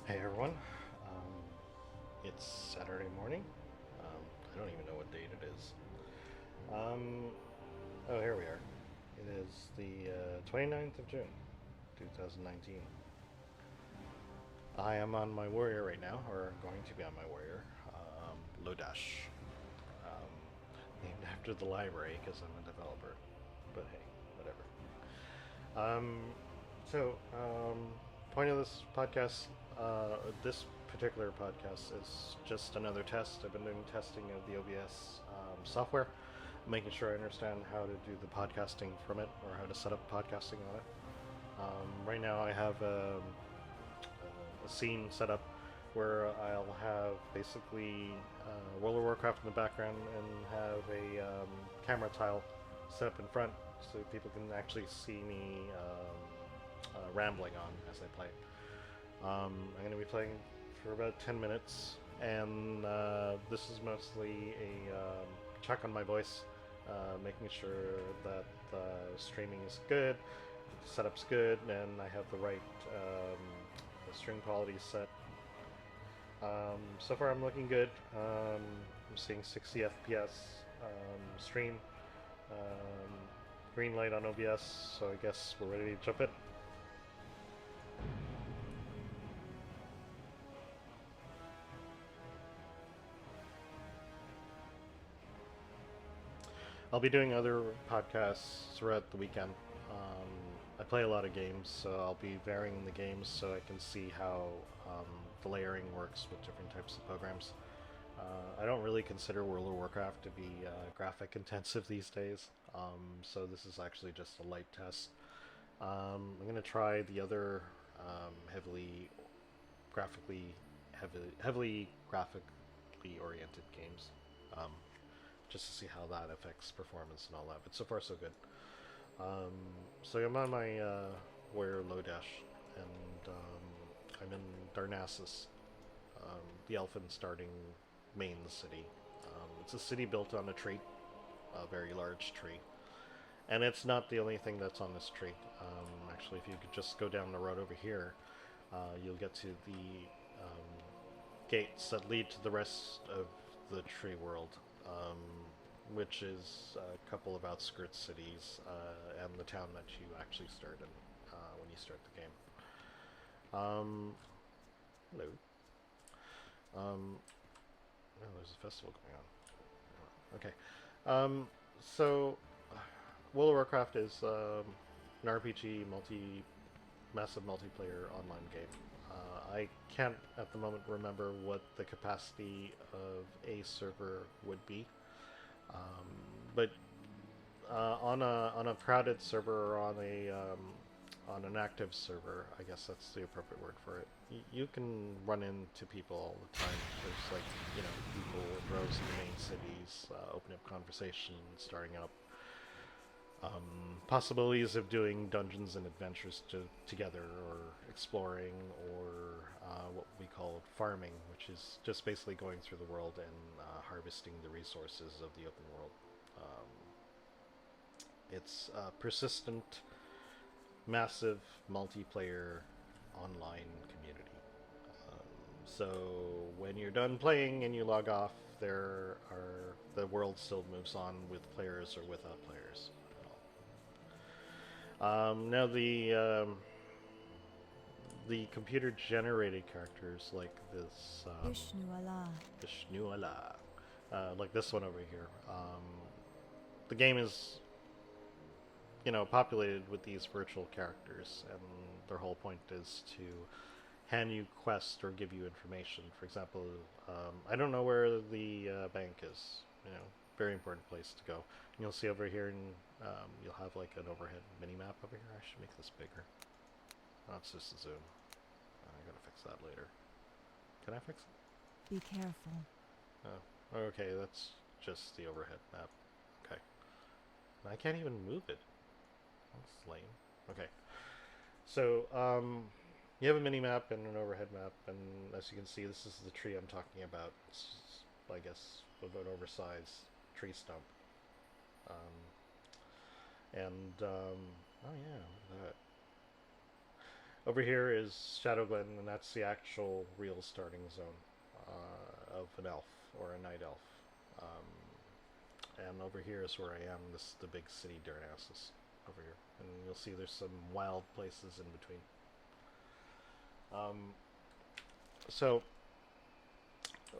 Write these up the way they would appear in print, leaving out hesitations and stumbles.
Hey everyone, it's Saturday morning. I don't even know what date it is. Um, oh, here we are. It is the 29th of June, 2019. I am on my warrior right now, or going to be on my warrior, Lodash, um, named after the library because I'm a developer. But hey, whatever. Um, so, point of this particular podcast is just another test. I've been doing testing of the OBS software, making sure I understand how to do the podcasting from it or how to set up podcasting on it. Right now, I have a scene set up where I'll have basically World of Warcraft in the background and have a camera tile set up in front so people can actually see me rambling on as I play. I'm going to be playing for about 10 minutes, and this is mostly a check on my voice, making sure that the streaming is good, the setup's good, and I have the right stream quality set. So far, I'm looking good. I'm seeing 60 FPS stream, um, green light on OBS, so I guess we're ready to jump in. I'll be doing other podcasts throughout the weekend. Um, I play a lot of games, so I'll be varying the games so I can see how um, the layering works with different types of programs. I don't really consider World of Warcraft to be graphic intensive these days, so this is actually just a light test. I'm going to try the other heavily graphically heavily graphically oriented games. Um, just to see how that affects performance and all that. But so far, so good. Um, so I'm on my warrior Lodash, and I'm in Darnassus, the elfin starting main city. It's a city built on a tree, a very large tree. And it's not the only thing that's on this tree. Actually, if you could just go down the road over here, you'll get to the gates that lead to the rest of the tree world, which is a couple of outskirts cities and the town that you actually start in when you start the game. Um, hello. Um, oh, there's a festival going on. Okay. Um, so, World of Warcraft is an RPG massive multiplayer online game. I can't at the moment remember what the capacity of a server would be, um, but on a crowded server or on an active server, I guess that's the appropriate word for it. You can run into people all the time. There's like people in droves in the main cities, opening up conversation, starting up possibilities of doing dungeons and adventures together, or exploring, or what we call farming, which is just basically going through the world and harvesting the resources of the open world. Um, it's a persistent, massive multiplayer online community. So when you're done playing and you log off, the world still moves on with players or without players. Now the computer generated characters like this Ishnuala. Ishnuala, like this one over here. The game is populated with these virtual characters, and their whole point is to hand you quests or give you information. For example, I don't know where the bank is. Very important place to go. And you'll see over here, and you'll have like an overhead mini map over here. I should make this bigger. Oh, it's just a zoom. I gotta fix that later. Can I fix it? Be careful. Oh, okay. That's just the overhead map. Okay. I can't even move it. That's lame. Okay. So, you have a mini map and an overhead map, and as you can see, this is the tree I'm talking about. It's, I guess, an oversized tree stump. And oh yeah, look at that. Over here is Shadow Glen, and that's the actual real starting zone of an elf or a night elf. Um, and over here is where I am. This is the big city, Darnassus, over here, and you'll see there's some wild places in between. Um, so,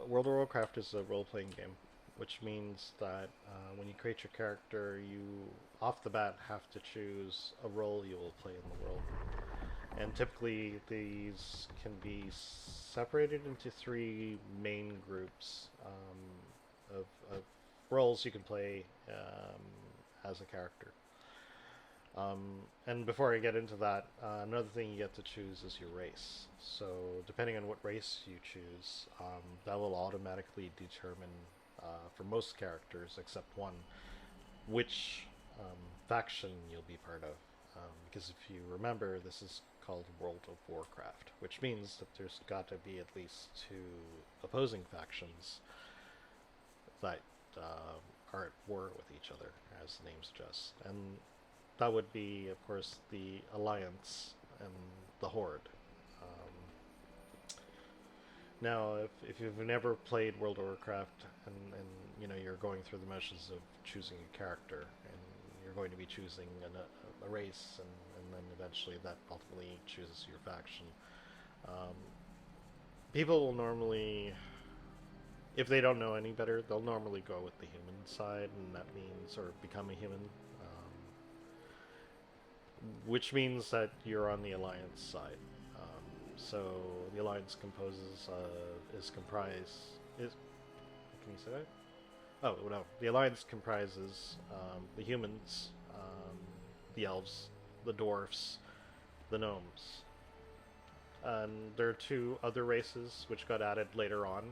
World of Warcraft is a role-playing game, which means that when you create your character, you off the bat have to choose a role you will play in the world. And typically, these can be separated into three main groups of roles you can play as a character. Um, and before I get into that, another thing you get to choose is your race. So, depending on what race you choose, that will automatically determine, for most characters except one, which faction you'll be part of. Because if you remember, this is called World of Warcraft, which means that there's got to be at least two opposing factions that are at war with each other, as the name suggests. And that would be, of course, the Alliance and the Horde. Um, Now, if you've never played World of Warcraft and you're going through the motions of choosing a character, and you're going to be choosing a race, and then eventually that ultimately chooses your faction. Um, People will normally, if they don't know any better, they'll normally go with the human side, and that means, or become a human, which means that you're on the Alliance side. So the Alliance is comprised is can you say that? Oh no, the Alliance comprises the humans, the elves, the dwarfs, the gnomes, and there are two other races which got added later on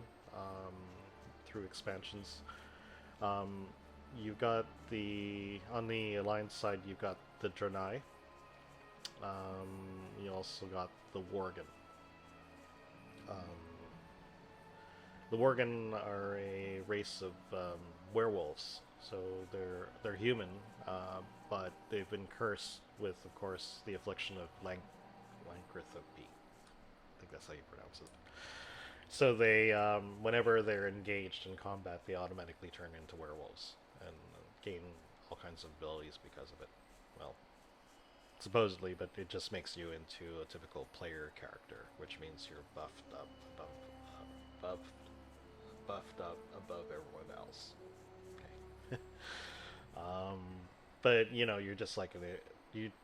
through expansions. Um, you've got on the Alliance side, you've got the Draenei. You also got the Worgen. Um, the Worgen are a race of werewolves, so they're human, but they've been cursed with, of course, the affliction of Lankrithopy. I think that's how you pronounce it. So they, whenever they're engaged in combat, they automatically turn into werewolves and gain all kinds of abilities because of it. Well, supposedly, but it just makes you into a typical player character, which means you're buffed, buffed up above everyone else. Okay. um, but you're just like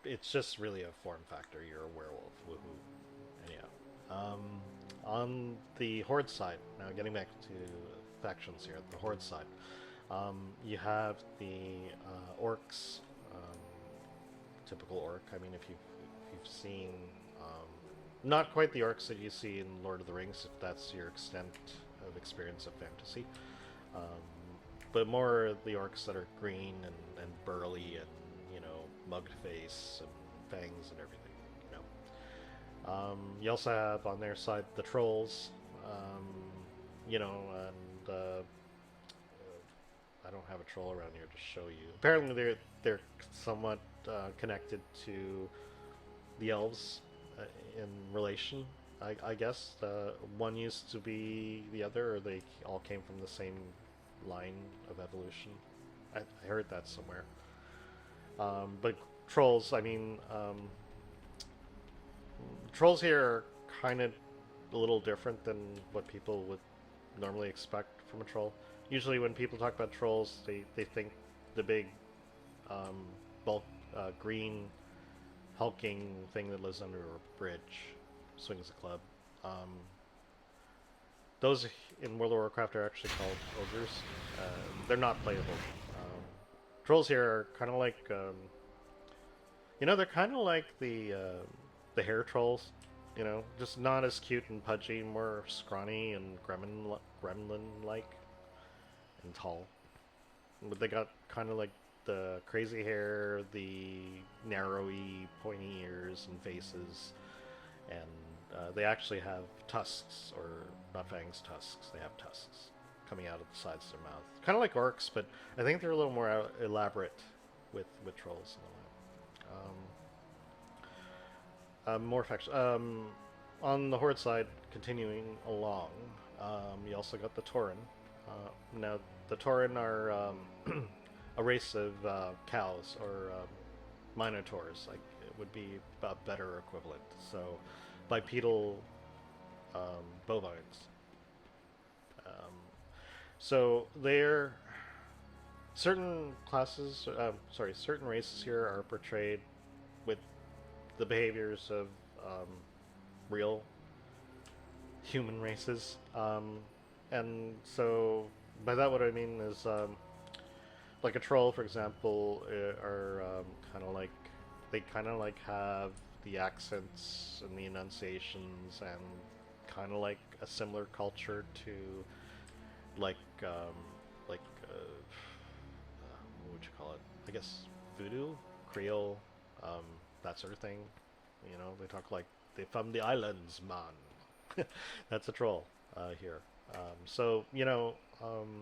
it's just really a form factor. You're a werewolf. Woohoo! Anyhow, on the Horde side, now getting back to factions here, the Horde side, you have the orcs. Typical orc. I mean, if you've seen, not quite the orcs that you see in Lord of the Rings, if that's your extent of experience of fantasy, um, but more the orcs that are green and burly and mugged face and fangs and everything. You also have on their side the trolls, and I don't have a troll around here to show you. Apparently, they're somewhat connected to the elves in relation. I guess one used to be the other, or they all came from the same line of evolution. I heard that somewhere. But trolls, I mean, trolls here are kind of a little different than what people would normally expect from a troll. Usually, when people talk about trolls, they think the big, um, bulk, green, hulking thing that lives under a bridge, swings a club. Those in World of Warcraft are actually called ogres. They're not playable. Um, Trolls here are kind of like, they're kind of like the hair trolls. Just not as cute and pudgy, more scrawny and gremlin-like and tall. But they got kind of like the crazy hair, the narrowy, pointy ears and faces, and they actually have tusks, or not fangs, tusks. They have tusks coming out of the sides of their mouth, kind of like orcs, but I think they're a little more elaborate with trolls and all that. More faction. On the Horde side, continuing along, you also got the Tauren. Now, the Tauren are a race of cows or minotaurs. Like it would be a better equivalent. So, bipedal bovines. Um, so they're certain classes. Certain races here are portrayed with the behaviors of um, real human races. And so by that what I mean is like a troll, for example, are kind of like they kind of like have the accents and the enunciations and kind of like a similar culture to like um, like what would you call it? I guess voodoo, Creole, um, that sort of thing. You know, they talk like they from the islands, man. That's a troll here. So you know, World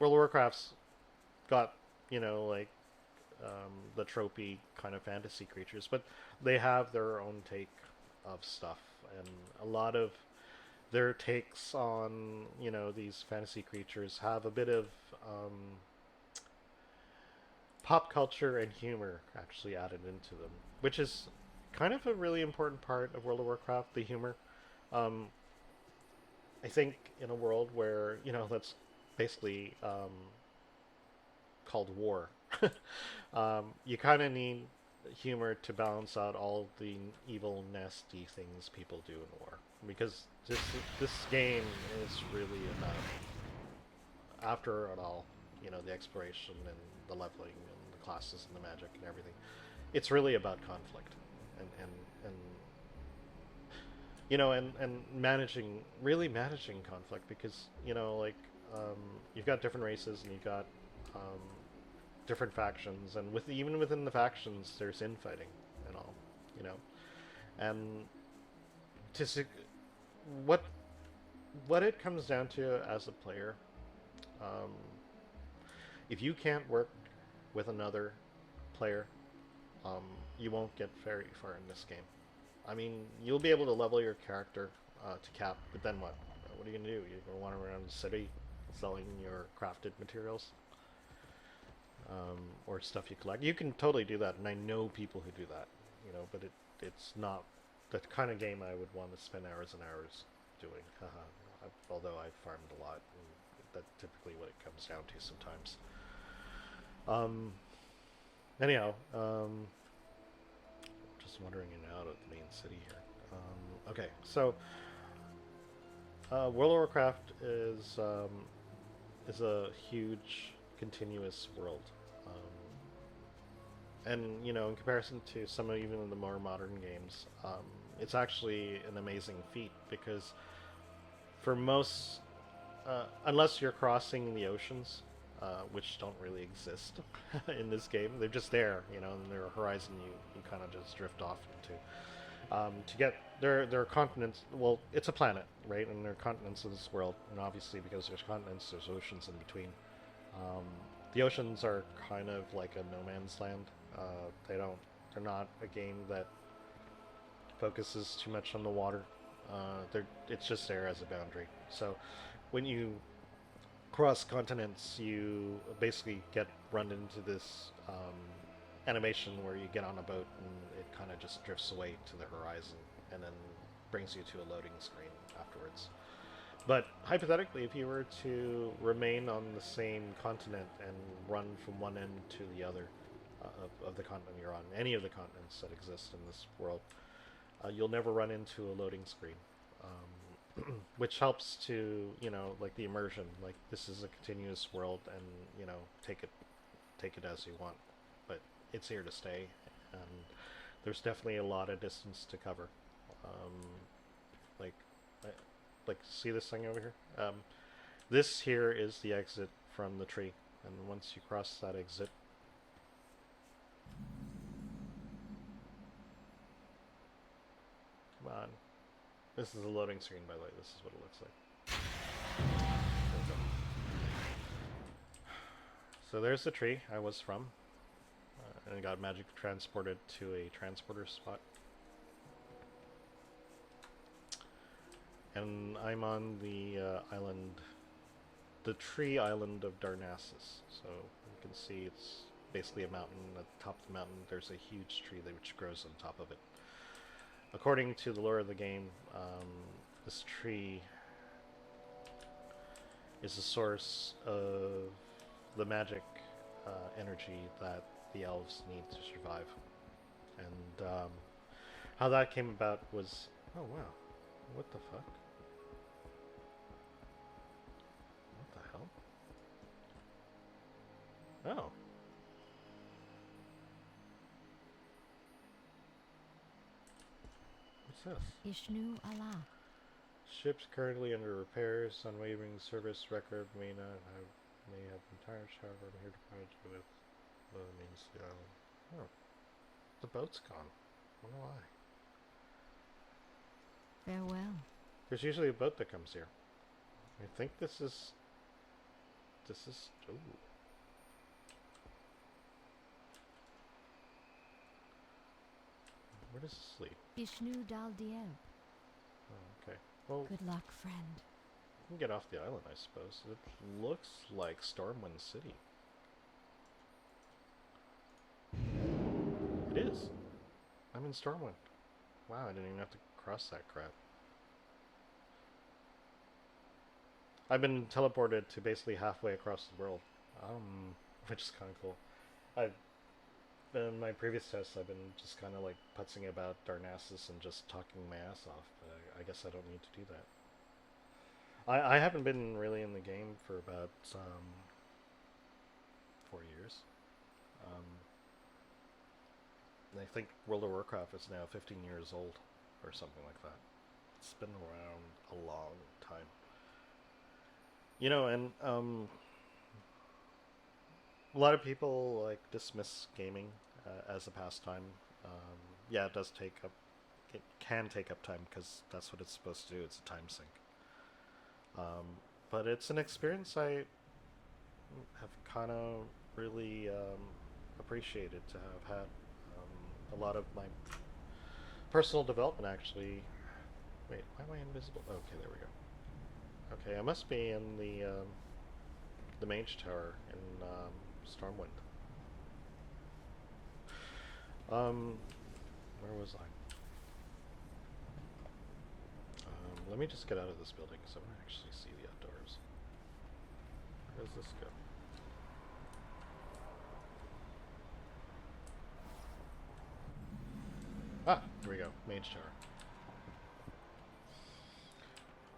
of Warcraft's got like the tropey kind of fantasy creatures, but they have their own take of stuff, and a lot of their takes on these fantasy creatures have a bit of um, pop culture and humor actually added into them, which is kind of a really important part of World of Warcraft, the humor. Um, I think in a world where, that's basically called war, you kind of need humor to balance out all the evil, nasty things people do in war. Because this game is really about, after it all, the exploration and the leveling and the classes and the magic and everything. It's really about conflict, and and managing, really managing conflict, because like um, you've got different races and you've got um, different factions, and even within the factions there's infighting and all, you know, and to what what it comes down to as a player, um, if you can't work with another player, um, you won't get very far in this game. I mean, you'll be able to level your character to cap, but then what? What are you gonna do? You're gonna wander around the city selling your crafted materials, or stuff you collect. You can totally do that, and I know people who do that. But it's not the kind of game I would want to spend hours and hours doing. Although I've farmed a lot, and that's typically what it comes down to sometimes. Um, anyhow, just wandering in and out of the main city here. Okay, so World of Warcraft is a huge continuous world, and in comparison to some of even the more modern games, it's actually an amazing feat because for most, unless you're crossing the oceans, which don't really exist in this game. They're just there, and they're a horizon you kind of just drift off into. To get there are continents. Well, it's a planet, right? And there are continents in this world, and obviously because there's continents, there's oceans in between. Um, the oceans are kind of like a no man's land. They don't. They're not a game that focuses too much on the water. It's just there as a boundary. So when you cross continents, you basically get run into this animation where you get on a boat and it kind of just drifts away to the horizon and then brings you to a loading screen afterwards. But hypothetically, if you were to remain on the same continent and run from one end to the other of the continent you're on, any of the continents that exist in this world, you'll never run into a loading screen. Which helps to, like the immersion. Like this is a continuous world, and take it as you want. But it's here to stay, and there's definitely a lot of distance to cover. Like, like see this thing over here. This here is the exit from the tree, and once you cross that exit, come on. This is a loading screen, by the way. This is what it looks like. There we go. So there's the tree I was from, and it got magic transported to a transporter spot. and I'm on the island, the tree island of Darnassus. So you can see it's basically a mountain. At the top of the mountain, there's a huge tree which grows on top of it. According to the lore of the game, this tree is the source of the magic energy that the elves need to survive. And how that came about was, oh wow, what the fuck? What the hell? Oh. What's this? Ishnu Allah. Ships currently under repairs, unwavering service record may have been tired, however, I'm here to provide you with what it means to the island. Oh. The boat's gone. I wonder why. Farewell. There's usually a boat that comes here. I think this is... Ooh. Where does this lead? Ishnu Dal Dieb. Oh, okay. Well, Good luck, friend. we can get off the island, I suppose. It looks like Stormwind City. It is. I'm in Stormwind. Wow, I didn't even have to cross that crap. I've been teleported to basically halfway across the world, which is kind of cool. In my previous tests, I've been just kind of like putzing about Darnassus and just talking my ass off, but I guess I don't need to do that. I haven't been really in the game for about 4 years. I think World of Warcraft is now 15 years old, or something like that. It's been around a long time. You know, and a lot of people like dismiss gaming as a pastime. Yeah, it does take up. It can take up time because that's what it's supposed to do. It's a time sink. But it's an experience I have kind of really appreciated to have had. A lot of my personal development actually. Wait, why am I invisible? Okay, there we go. Okay, I must be in the Mage Tower in Stormwind. Where was I? Let me just get out of this building so I can actually see the outdoors. Where does this go? Ah, here we go. Mage Tower.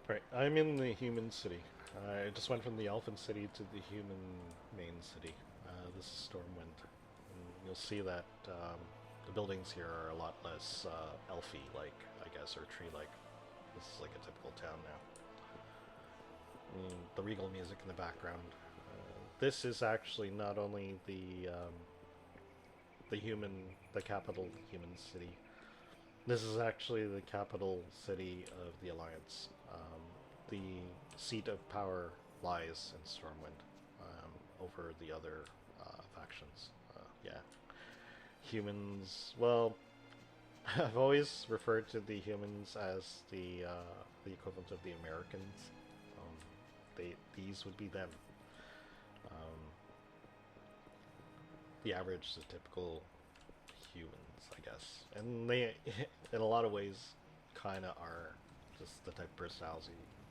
Right, I'm in the human city. I just went from the elfin city to the human main city. This is Stormwind. And you'll see that the buildings here are a lot less elfy-like, I guess, or tree-like. This is like a typical town now. The regal music in the background. This is actually not only the capital human city. This is actually the capital city of the Alliance. The seat of power lies in Stormwind, over the other factions. Yeah, humans. Well, I've always referred to the humans as the equivalent of the Americans. These would be them. The average, the typical humans, I guess, and they, in a lot of ways, kind of are just the type of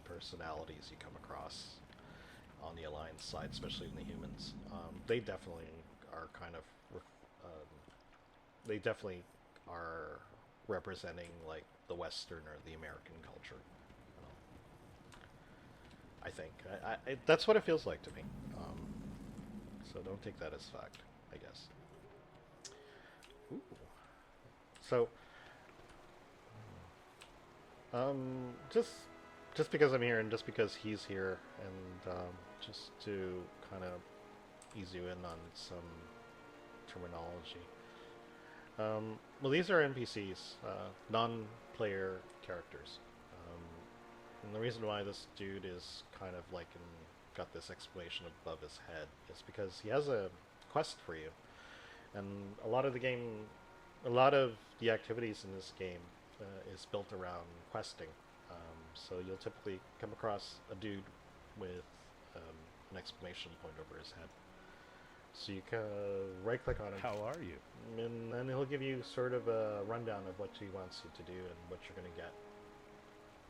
personalities you come across on the Alliance side, especially in the humans. They definitely are kind of, they definitely are representing like the Western or the American culture. I think that's what it feels like to me. So don't take that as fact, I guess. Ooh. So, just because I'm here and just because he's here, and just to kind of ease you in on some terminology. Well, these are NPCs, non-player characters. And the reason why this dude is kind of like got this exclamation above his head is because he has a quest for you. And a lot of the activities in this game is built around questing. So you'll typically come across a dude with an exclamation point over his head. So you can right-click on him. How are you? And then he'll give you sort of a rundown of what he wants you to do and what you're going to get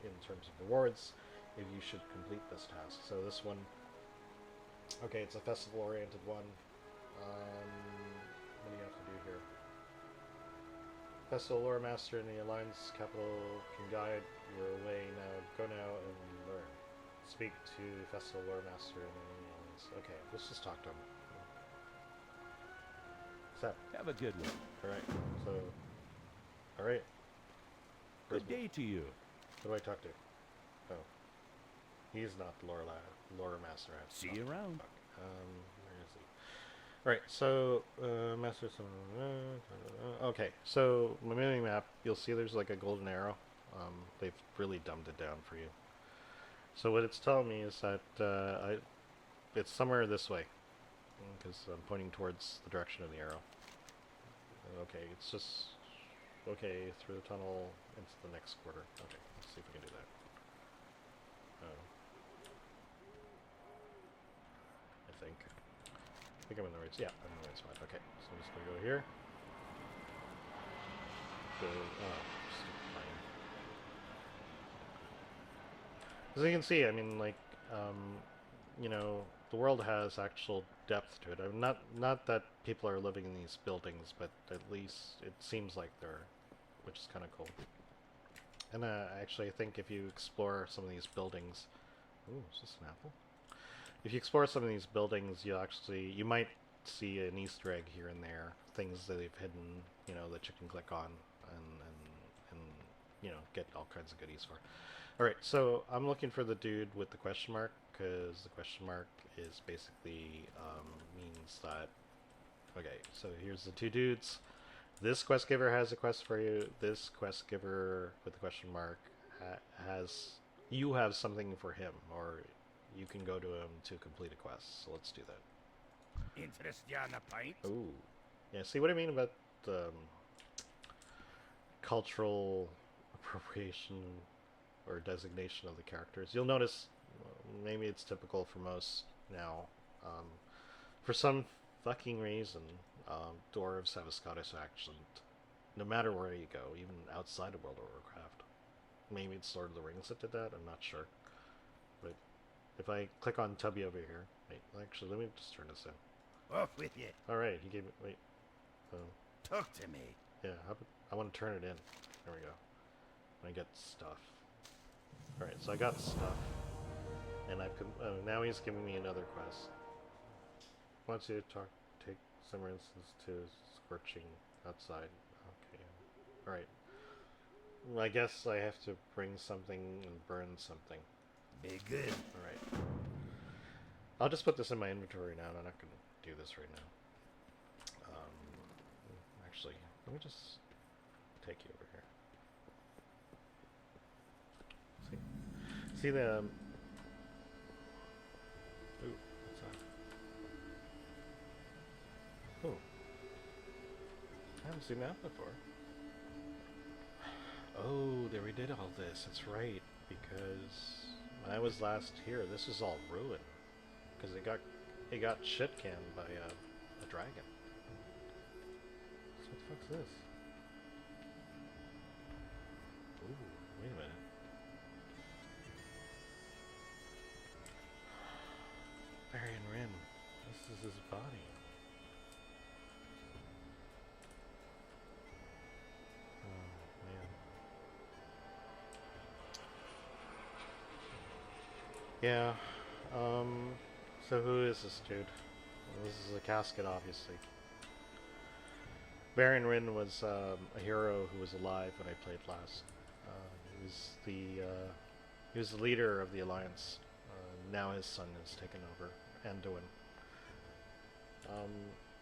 in terms of rewards if you should complete this task. So this one, okay, it's a festival-oriented one. What do you have to do here? Festival lore master in the Alliance capital can guide your way now. Go now and learn. Speak to Festival lore master in the Alliance. Okay, let's just talk to him. What's that? Have a good one. Alright, so... Alright. Good day to you. Who do I talk to? Oh. He's not the lore master. See you around. Where is he? Alright, so, master... okay, so, my mini map, you'll see there's like a golden arrow. They've really dumbed it down for you. So what it's telling me is that it's somewhere this way. Because I'm pointing towards the direction of the arrow. Okay, it's just... Okay, through the tunnel into the next quarter. Okay, let's see if we can do that. I think I'm in the right... Yeah, I'm in the right spot. Okay, so I'm just going to go here. Go... Oh, stupid plane. As you can see, I mean, like, you know, the world has actual depth to it. I mean, not that people are living in these buildings, but at least it seems like they're, which is kind of cool. And actually, I think if you explore some of these buildings, ooh, is this an apple? If you explore some of these buildings, you might see an Easter egg here and there, things that they've hidden, you know, that you can click on and you know, get all kinds of goodies for. Alright, so I'm looking for the dude with the question mark, because the question mark is basically, means that, okay, so here's the two dudes. This quest giver has a quest for you. This quest giver with the question mark you have something for him, or you can go to him to complete a quest. So let's do that. Interest you on a pint? Ooh. Yeah, see what I mean about cultural appropriation or designation of the characters. You'll notice, maybe it's typical for most now, for some fucking reason, dwarves have a Scottish accent, no matter where you go, even outside of World of Warcraft. Maybe it's Lord of the Rings that did that, I'm not sure. But if I click on Tubby over here, wait, actually, let me just turn this in. Off with you. Alright, he gave me, wait. Talk to me. Yeah, I want to turn it in. There we go. I get stuff. Alright, so I got stuff. And now he's giving me another quest. Wants you to take some instance to scorching outside. Okay. Alright. Well, I guess I have to bring something and burn something. Be good. Alright. I'll just put this in my inventory now. I'm not going to do this right now. Actually, let me just take you over here. See the... ooh, what's that? Ooh. I haven't seen that before. Oh, there we did all this. That's right. Because when I was last here, this was all ruined. Because it got shit canned by a dragon. So what the fuck's this? Ooh, wait a minute. Varian Rin. This is his body. Oh, man. Yeah. So who is this dude? Well, this is a casket, obviously. Varian Rin was a hero who was alive when I played last. He was the leader of the Alliance. Now his son has taken over, Anduin.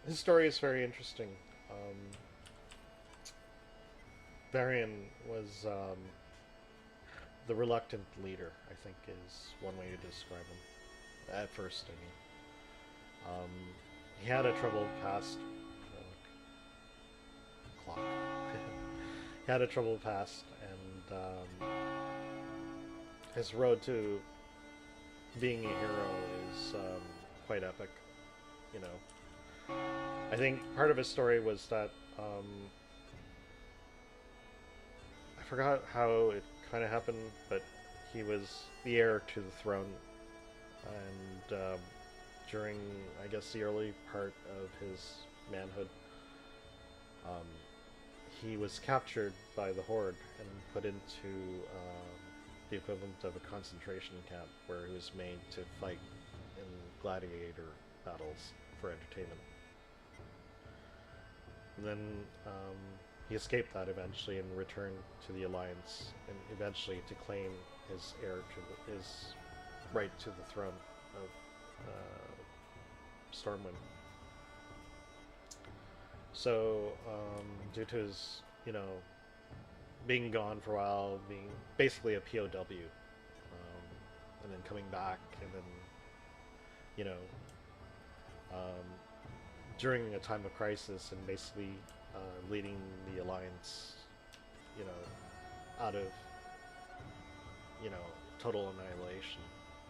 His story is very interesting. Varian was the reluctant leader, I think is one way to describe him. At first, I mean. He had a troubled past. Clock. He had a troubled past, and his road to being a hero is quite epic. You know, I think part of his story was that I forgot how it kind of happened, but he was the heir to the throne, and during, I guess, the early part of his manhood, um, he was captured by the Horde and put into the equivalent of a concentration camp, where he was made to fight in gladiator battles for entertainment. And then he escaped that eventually and returned to the Alliance, and eventually to claim his heir to his right to the throne of Stormwind. So, due to his, being gone for a while, being basically a POW, and then coming back, and then, you know, um, during a time of crisis, and basically leading the Alliance, out of, you know, total annihilation.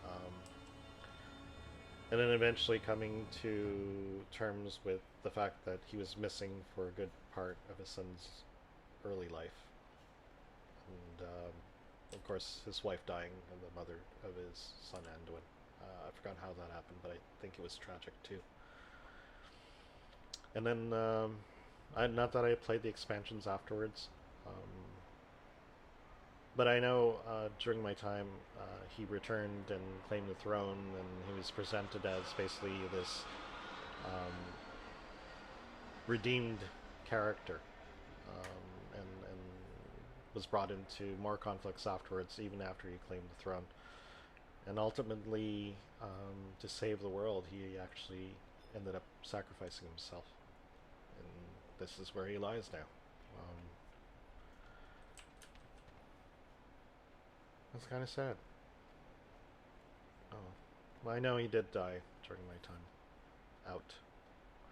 Um, and then eventually coming to terms with the fact that he was missing for a good part of his son's early life. And of course, his wife dying and the mother of his son Anduin. I forgot how that happened, but I think it was tragic too. And then, not that I played the expansions afterwards, but I know during my time he returned and claimed the throne, and he was presented as basically this redeemed character, and was brought into more conflicts afterwards, even after he claimed the throne. And ultimately, to save the world, he actually ended up sacrificing himself. And this is where he lies now. That's kind of sad. Oh. Well, I know he did die during my time out,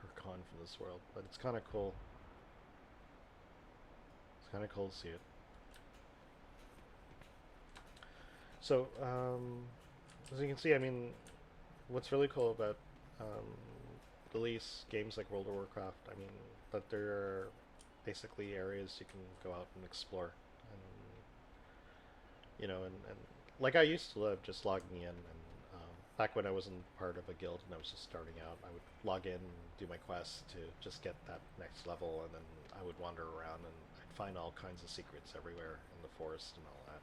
or gone from this world, but it's kind of cool. It's kind of cool to see it. So, as you can see, I mean, what's really cool about release games like World of Warcraft, I mean, that there are basically areas you can go out and explore, and and like I used to love just logging in, and back when I wasn't part of a guild and I was just starting out, I would log in and do my quests to just get that next level, and then I would wander around and I'd find all kinds of secrets everywhere in the forest and all that.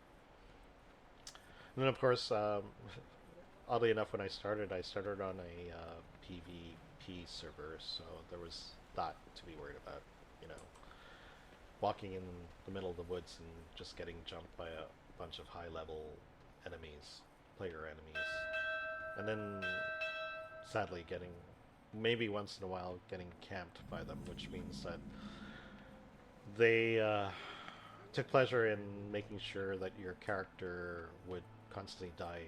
And then of course, oddly enough, when I started on a PvP server, so there was that to be worried about, you know, walking in the middle of the woods and just getting jumped by a bunch of high-level enemies, player enemies, and then sadly getting, maybe once in a while, getting camped by them, which means that they took pleasure in making sure that your character would constantly die,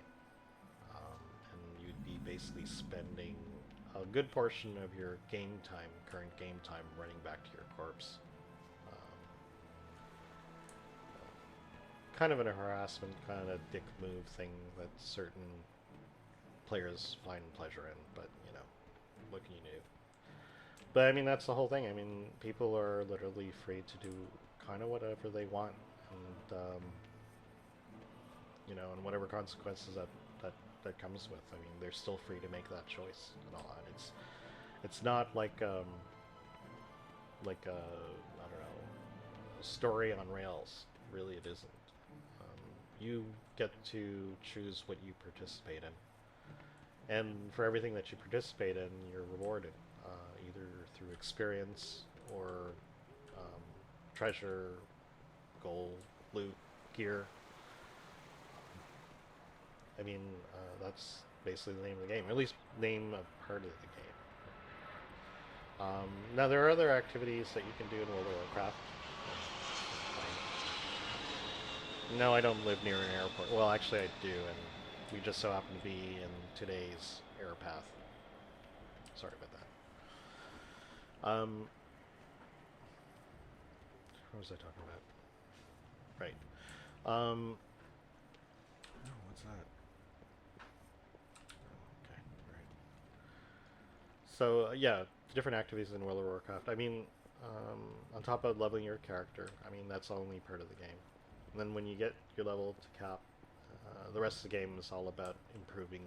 and you'd be basically spending a good portion of your current game time, running back to your corpse. Kind of a harassment, kind of a dick move thing that certain players find pleasure in, but what can you do? But I mean, that's the whole thing. I mean, people are literally free to do kind of whatever they want, and and whatever consequences that comes with. I mean, they're still free to make that choice and all that. It's not like a I don't know, a story on rails. Really, it isn't. You get to choose what you participate in, and for everything that you participate in, you're rewarded, either through experience or treasure, gold, loot, gear. I mean, that's basically the name of the game, or at least name a part of the game. Now, there are other activities that you can do in World of Warcraft. No, I don't live near an airport. Well, actually, I do, and we just so happen to be in today's air path. Sorry about that. What was I talking about? Right. What's that? Okay, right. So yeah, different activities in World of Warcraft. I mean, on top of leveling your character, I mean that's only part of the game. And then when you get your level to cap, the rest of the game is all about improving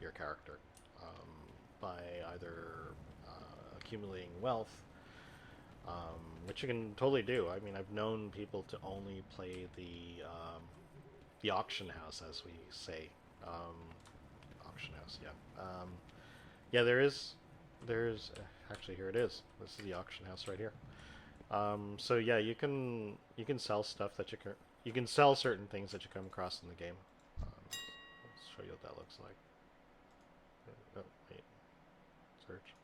your character um, by either accumulating wealth, which you can totally do. I mean, I've known people to only play the auction house, as we say. Um, Auction house, yeah. Yeah, there's actually here it is. This is the auction house right here. So yeah, you can sell stuff that you can sell certain things that you come across in the game. Let's show you what that looks like. Oh, wait, search.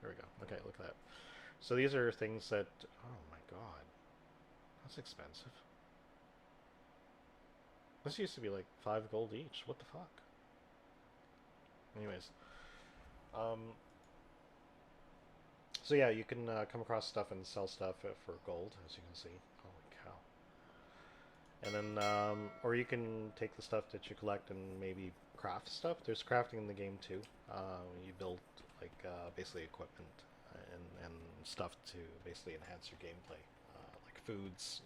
There we go. Okay, look at that. So these are things that. Oh my god, that's expensive. This used to be like 5 gold each. What the fuck? Anyways, um, so yeah, you can come across stuff and sell stuff for gold, as you can see. Holy cow! And then, or you can take the stuff that you collect and maybe craft stuff. There's crafting in the game too. You build like basically equipment and stuff to basically enhance your gameplay, like foods,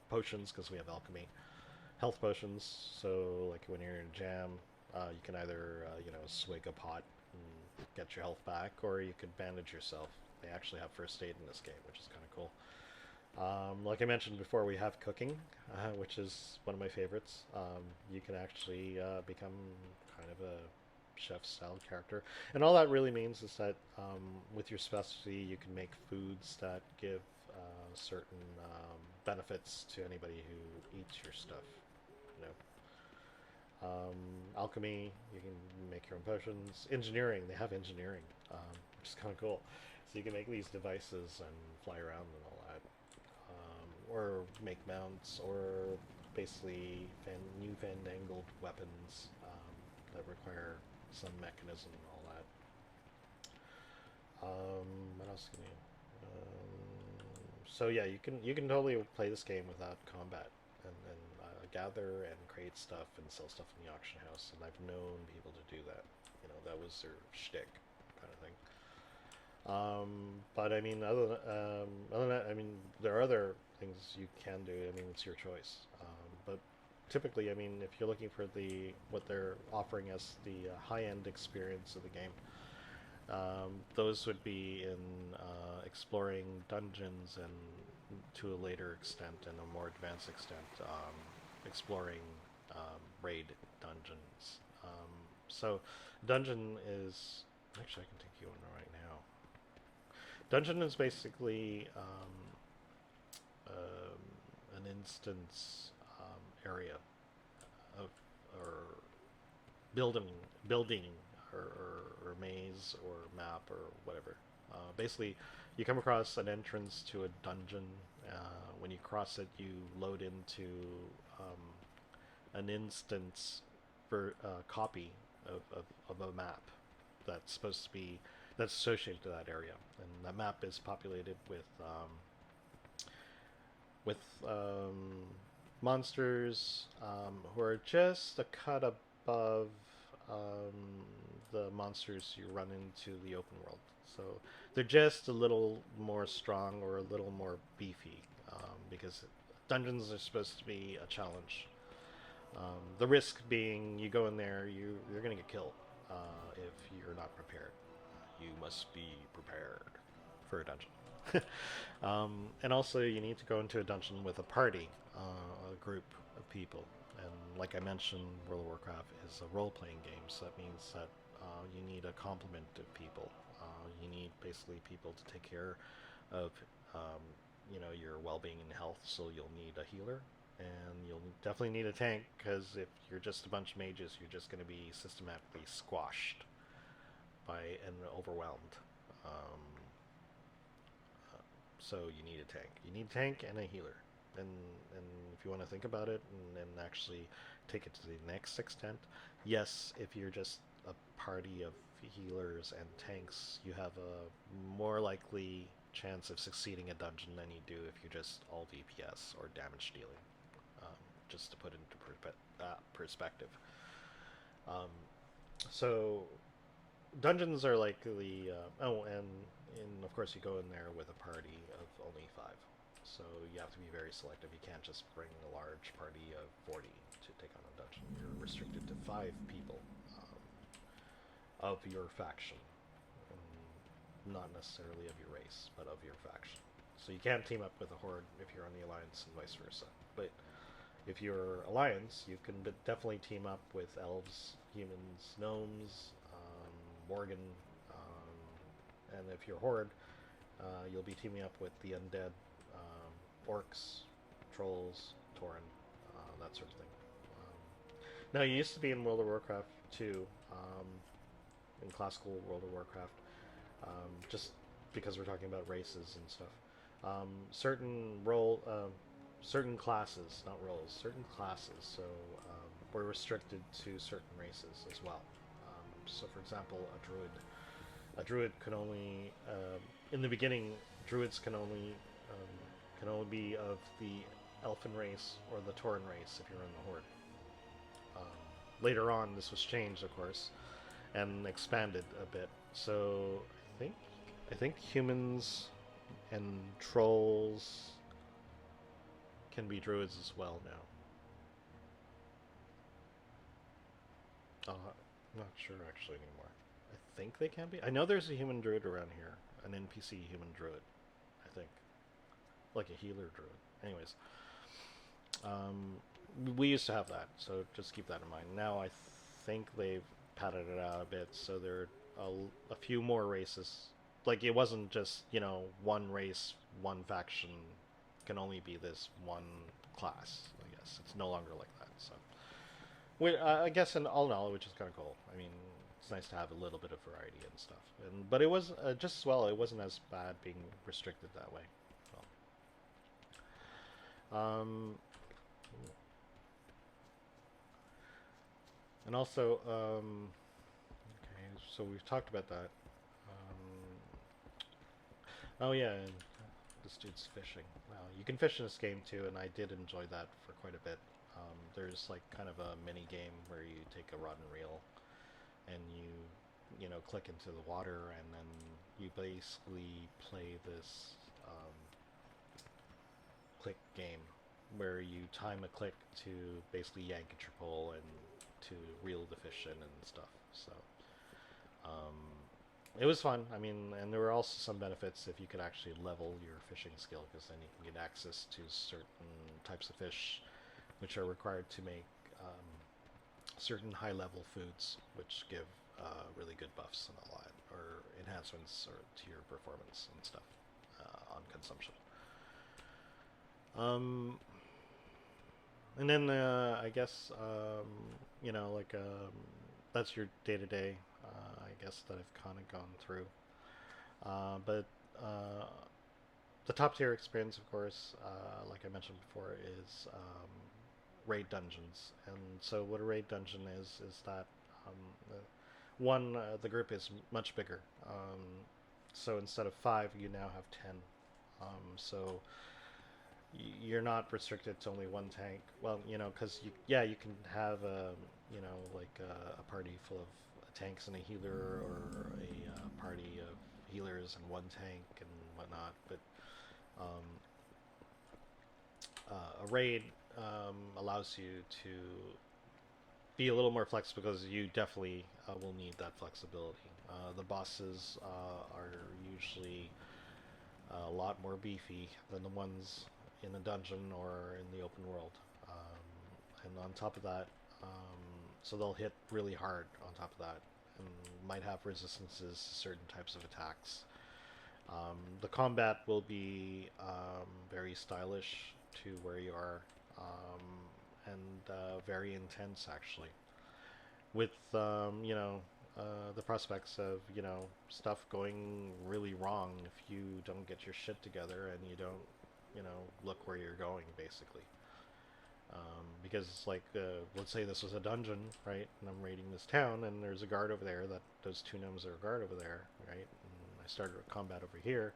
potions, because we have alchemy, health potions. So like when you're in a jam, you can either swig a pot and get your health back, or you could bandage yourself. They actually have first aid in this game, which is kind of cool. Like I mentioned before, we have cooking, which is one of my favorites. You can actually become kind of a chef-style character, and all that really means is that with your specialty, you can make foods that give certain benefits to anybody who eats your stuff. You know, alchemy, you can make your own potions. Engineering, they have engineering, which is kind of cool. So you can make these devices and fly around and all that. Or make mounts, or basically new fandangled weapons that require some mechanism and all that. What else can you? So yeah, you can totally play this game without combat and gather and create stuff and sell stuff in the auction house. And I've known people to do that. You know, that was their shtick kind of thing. But I mean, other than that, I mean, there are other things you can do. I mean, it's your choice. But typically, I mean, if you're looking for what they're offering us, the high-end experience of the game, those would be in exploring dungeons and to a later extent and a more advanced extent, exploring raid dungeons. So dungeon is actually I can take you on right now. Dungeon is basically an instance area of or building or maze or map or whatever. Basically, you come across an entrance to a dungeon. When you cross it, you load into an instance for copy of a map that's supposed to be that's associated to that area, and that map is populated with monsters who are just a cut above the monsters you run into the open world. So they're just a little more strong or a little more beefy because dungeons are supposed to be a challenge. The risk being you go in there, you're going to get killed if you're not prepared. You must be prepared for a dungeon. And also you need to go into a dungeon with a party, a group of people. And like I mentioned, World of Warcraft is a role-playing game, so that means that you need a complement of people. You need basically people to take care of your well-being and health, so you'll need a healer, and you'll definitely need a tank, because if you're just a bunch of mages, you're just going to be systematically squashed by and overwhelmed. So you need a tank. You need a tank and a healer. And if you want to think about it and actually take it to the next extent, yes, if you're just a party of healers and tanks, you have a more likely chance of succeeding a dungeon than you do if you're just all DPS or damage dealing. just to put into perspective. Um, so dungeons are like the and of course you go in there with a party of only 5. So you have to be very selective. You can't just bring a large party of 40 to take on a dungeon. You're restricted to 5 people of your faction, not necessarily of your race, but of your faction. So you can't team up with a horde if you're on the alliance, and vice versa. But if you're alliance, you can definitely team up with elves, humans, gnomes, Morgan, and if you're horde, you'll be teaming up with the undead, orcs, trolls, tauren, that sort of thing. Now, you used to be in World of Warcraft too, in classical World of Warcraft, just because we're talking about races and stuff. Certain classes, not roles, certain classes, so were restricted to certain races as well. So, for example, a druid can only, in the beginning, druids can only be of the elfin race or the tauren race if you're in the horde. Later on, this was changed, of course, and expanded a bit. So I think humans and trolls can be druids as well now. I'm not sure actually anymore. I think they can be. I know there's a human druid around here, an NPC human druid. I think, like a healer druid. Anyways, we used to have that, so just keep that in mind. Now I think they've padded it out a bit, so there are a few more races. Like, it wasn't just, one race, one faction can only be this one class, I guess. It's no longer like that, so. I guess in all in all, which is kind of cool. I mean, it's nice to have a little bit of variety and stuff. But it was, just as well, it wasn't as bad being restricted that way. Well, and also, okay, so we've talked about that. Oh yeah, and this dude's fishing. Wow, you can fish in this game too, and I did enjoy that for quite a bit. There's like kind of a mini game where you take a rod and reel, and you click into the water, and then you basically play this click game where you time a click to basically yank at your pole and to reel the fish in and stuff. So it was fun. I mean, and there were also some benefits if you could actually level your fishing skill, because then you can get access to certain types of fish which are required to make certain high-level foods, which give really good buffs and all that, or enhancements to your performance and stuff on consumption. And then I guess that's your day-to-day. I guess that I've kind of gone through. But the top tier experience, of course, like I mentioned before, is raid dungeons. And so what a raid dungeon is that the group is much bigger. So instead of 5, you now have 10. So you're not restricted to only one tank. Well, because you can have a party full of tanks and a healer, or a party of healers and one tank and whatnot. But a raid allows you to be a little more flexible, because you definitely will need that flexibility. The bosses are usually a lot more beefy than the ones in a dungeon or in the open world. And on top of that, so they'll hit really hard on top of that, and might have resistances to certain types of attacks. The combat will be very stylish to where you are, and very intense, actually, with the prospects of stuff going really wrong if you don't get your shit together and you don't look where you're going, basically. Because let's say this was a dungeon, right, and I'm raiding this town, and there's a guard over there, that those 2 gnomes are a guard over there, right, and I started a combat over here.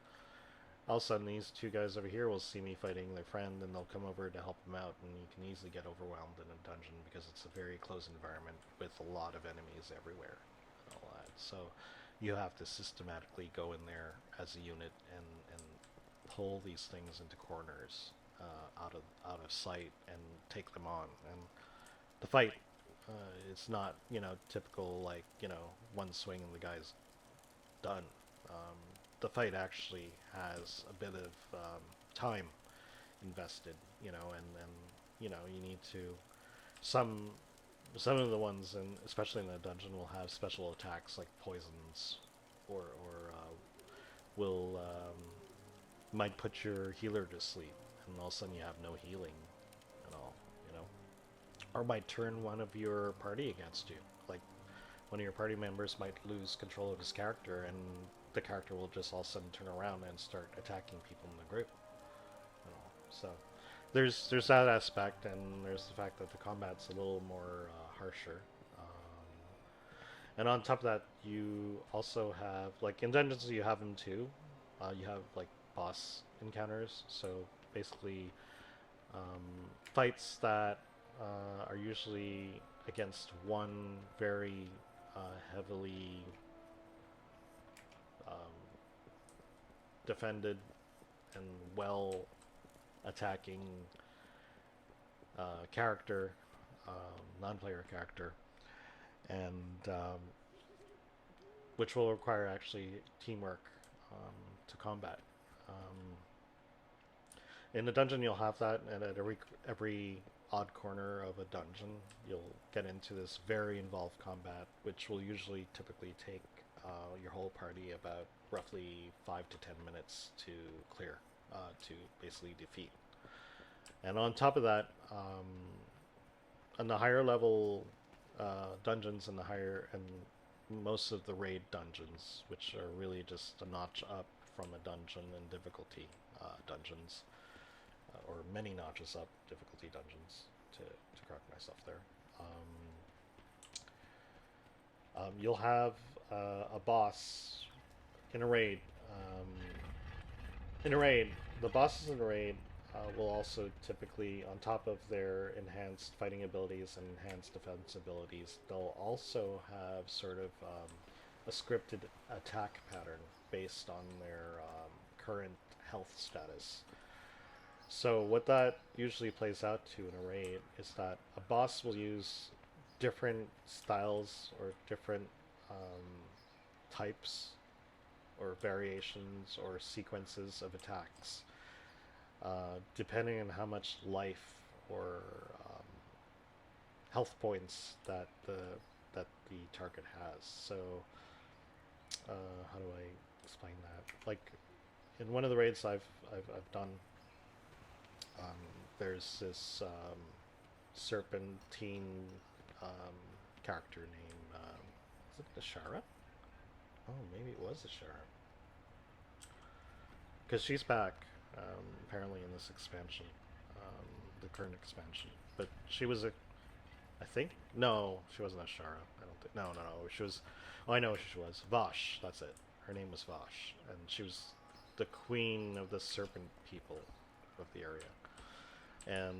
all of a sudden these two guys over here will see me fighting their friend, and they'll come over to help them out, and you can easily get overwhelmed in a dungeon because it's a very close environment with a lot of enemies everywhere and all that. So you have to systematically go in there as a unit and pull these things into corners, out of sight, and take them on. And the fight, it's not, typical, like, one swing and the guy's done. Um, the fight actually has a bit of time invested, and you need to, some some of the ones, and especially in the dungeon, will have special attacks like poisons, or will might put your healer to sleep, and all of a sudden you have no healing at all, or might turn one of your party against you. Like, one of your party members might lose control of his character, and the character will just all of a sudden turn around and start attacking people in the group. So there's that aspect, and there's the fact that the combat's a little more harsher. And on top of that, you also have, like, in dungeons you have them too. You have like boss encounters. So basically, fights that are usually against one very heavily defended and well attacking character, non-player character, and which will require actually teamwork to combat. In the dungeon, you'll have that, and at every odd corner of a dungeon, you'll get into this very involved combat, which will usually typically take your whole party about roughly 5 to 10 minutes to clear, to basically defeat. And on top of that, on the higher level dungeons, and most of the raid dungeons, which are really just a notch up from a dungeon in difficulty, dungeons, or many notches up difficulty dungeons, to correct myself there. You'll have a boss in a raid. The bosses in a raid will also typically, on top of their enhanced fighting abilities and enhanced defense abilities, they'll also have sort of a scripted attack pattern based on their current health status. So what that usually plays out to in a raid is that a boss will use different styles or different types or variations or sequences of attacks, depending on how much life or health points that the target has. So how do I explain that? Like, in one of the raids I've done, there's this serpentine character named is it Ashara? Oh, maybe it was Ashara, because she's back apparently in this expansion, the current expansion. But she was I think, no, she wasn't Ashara. I don't think. No. She was. Oh, I know what she was. Vosh. That's it. Her name was Vosh, and she was the queen of the serpent people of the area. And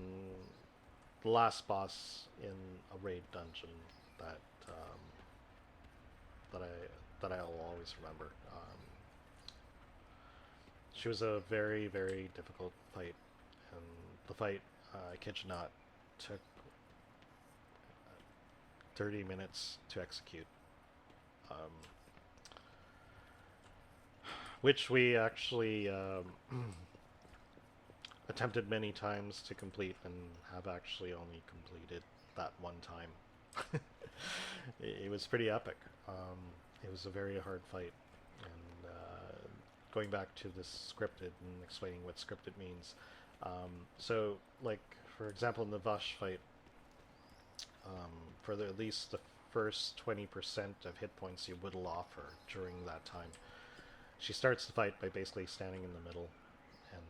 the last boss in a raid dungeon that I'll always remember. She was a very, very difficult fight, and the fight, I kid you not, took 30 minutes to execute, which we actually attempted many times to complete, and have actually only completed that one time. It was pretty epic. It was a very hard fight, and going back to this scripted and explaining what scripted means. So, like, for example, in the Vash fight, for at least the first 20% of hit points you whittle off her during that time. She starts the fight by basically standing in the middle, and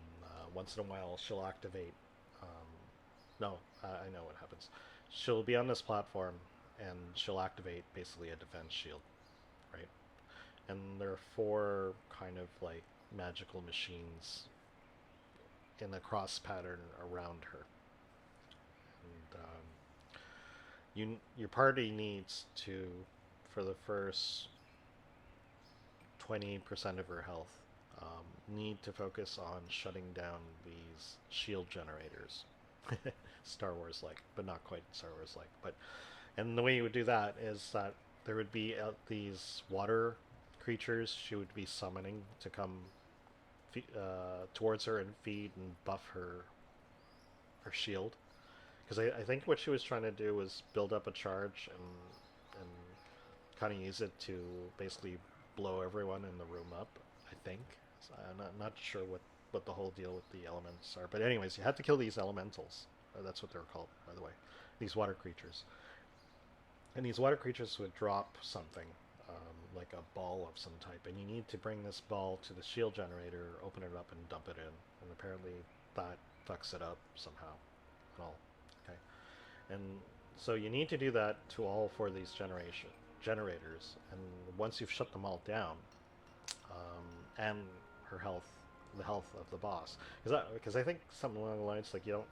once in a while she'll activate. I know what happens. She'll be on this platform, and she'll activate basically a defense shield, right? And there are 4 kind of like magical machines in a cross pattern around her. And your party needs to, for the first 20% of her health, need to focus on shutting down these shield generators. Star Wars like, but not quite Star Wars like. But and the way you would do that is that there would be these water creatures she would be summoning to come towards her and feed and buff her shield. Because I think what she was trying to do was build up a charge and kind of use it to basically blow everyone in the room up. I think so I'm not sure what the whole deal with the elements are. But anyways, you had to kill these elementals. That's what they were called, by the way. These water creatures. And these water creatures would drop something, like a ball of some type, and you need to bring this ball to the shield generator, open it up, and dump it in. And apparently that fucks it up somehow. And all. Okay. And so you need to do that to all four of these generators. And once you've shut them all down, and her health, the health of the boss, because I think something along the lines like you don't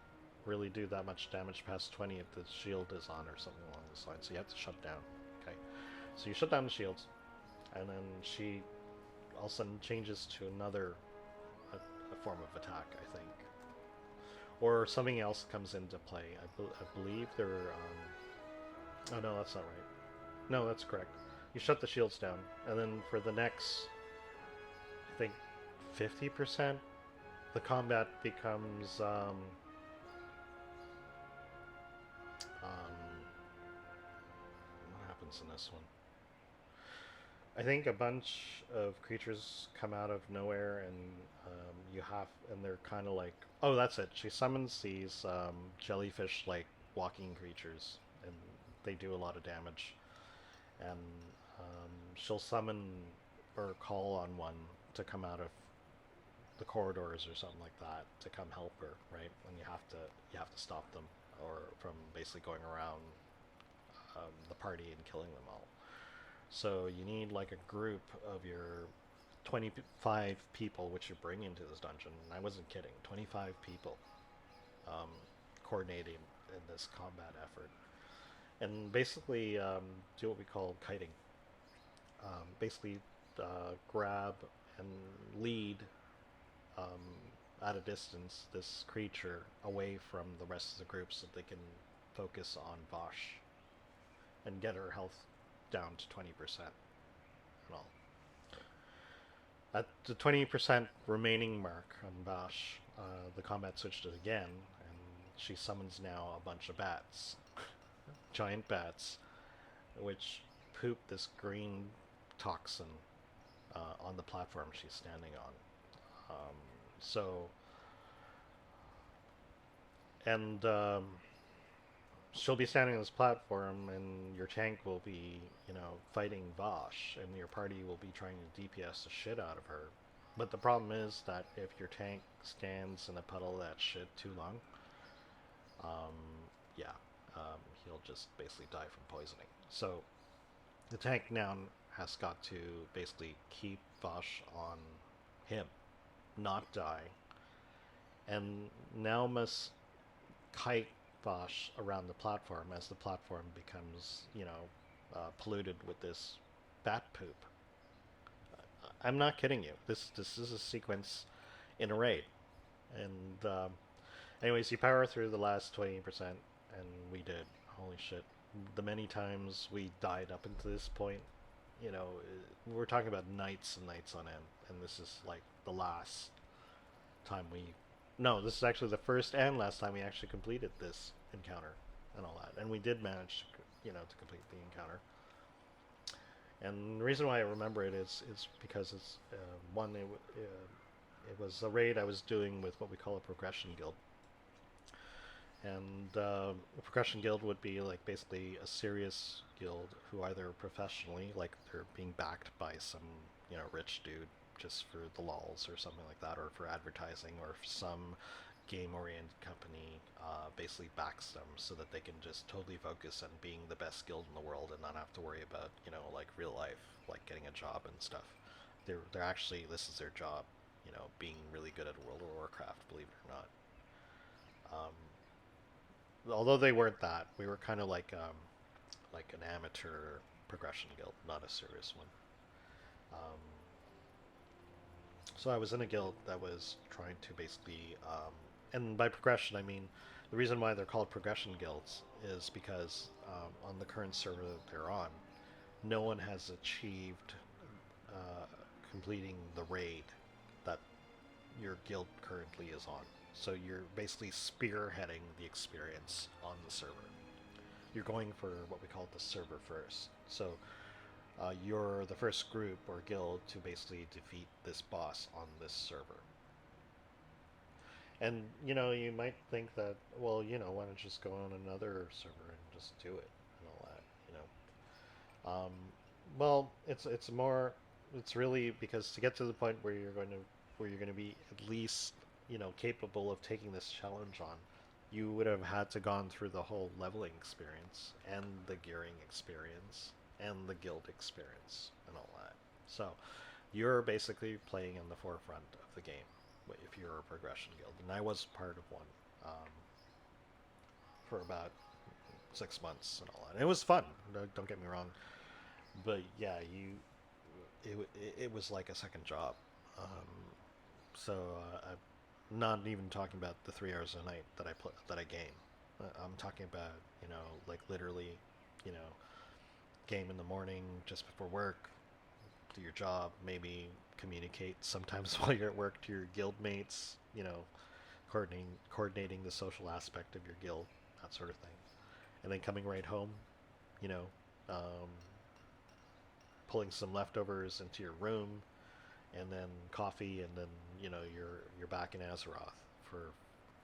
really do that much damage past 20 if the shield is on or something along those lines. So you have to shut down. Okay, so you shut down the shields, and then she all of a sudden changes to another a form of attack, I think, or something else comes into play. I believe there. Oh no, that's not right. No, that's correct. You shut the shields down, and then for the next, I think, 50%, the combat becomes what happens in this one? I think a bunch of creatures come out of nowhere, and and they're kind of like, oh, that's it. She summons these jellyfish-like walking creatures, and they do a lot of damage. And she'll summon or call on one to come out of the corridors or something like that to come help her, right? And you have to stop them, or from basically going around the party and killing them all. So you need like a group of your 25 people, which you bring into this dungeon. And I wasn't kidding. 25 people coordinating in this combat effort, and basically do what we call kiting. Basically, grab and lead at a distance this creature away from the rest of the group so that they can focus on Vosh and get her health down to 20% and all. At the 20% remaining mark on Vosh, the combat switches again, and she summons now a bunch of bats, giant bats, which poop this green toxin on the platform she's standing on. So, and she'll be standing on this platform, and your tank will be, fighting Vosh, and your party will be trying to DPS the shit out of her. But the problem is that if your tank stands in a puddle of that shit too long, he'll just basically die from poisoning. So the tank now has got to basically keep Vosh on him, not die, and now must kite Vosh around the platform as the platform becomes, polluted with this bat poop. I'm not kidding you. This is a sequence in a raid, and anyways, you power through the last 20%, and we did. Holy shit! The many times we died up until this point, we're talking about nights and nights on end, and this is like the last time no, this is actually the first and last time we actually completed this encounter and all that. And we did manage, to complete the encounter. And the reason why I remember it is because it's, one, it was a raid I was doing with what we call a progression guild. And a progression guild would be like basically a serious guild who either professionally, like they're being backed by some, rich dude just for the lulz or something like that, or for advertising, or if some game-oriented company basically backs them so that they can just totally focus on being the best guild in the world and not have to worry about, like real life, like getting a job and stuff. They're actually, this is their job. being really good at World of Warcraft, believe it or not. Although they weren't that, we were kind of like an amateur progression guild, not a serious one. Um, so I was in a guild that was trying to basically, and by progression I mean the reason why they're called progression guilds is because on the current server that they're on, no one has achieved uh, completing the raid that your guild currently is on. So you're basically spearheading the experience on the server. You're going for what we call the server first. So you're the first group or guild to basically defeat this boss on this server. And you might think that, well, why don't you just go on another server and just do it and all that. Well, it's really because to get to the point where you're going to be at least capable of taking this challenge on, you would have had to gone through the whole leveling experience and the gearing experience and the guild experience and all that. So you're basically playing in the forefront of the game if you're a progression guild, and I was part of one for about 6 months and all that. And it was fun. Don't get me wrong, but yeah, it was like a second job. Um, so I'm not even talking about the 3 hours a night that I game. I'm talking about like literally, you know, game in the morning just before work, do your job, maybe communicate sometimes while you're at work to your guild mates, coordinating the social aspect of your guild, that sort of thing, and then coming right home, you know, um, pulling some leftovers into your room, and then coffee, and then you're back in Azeroth for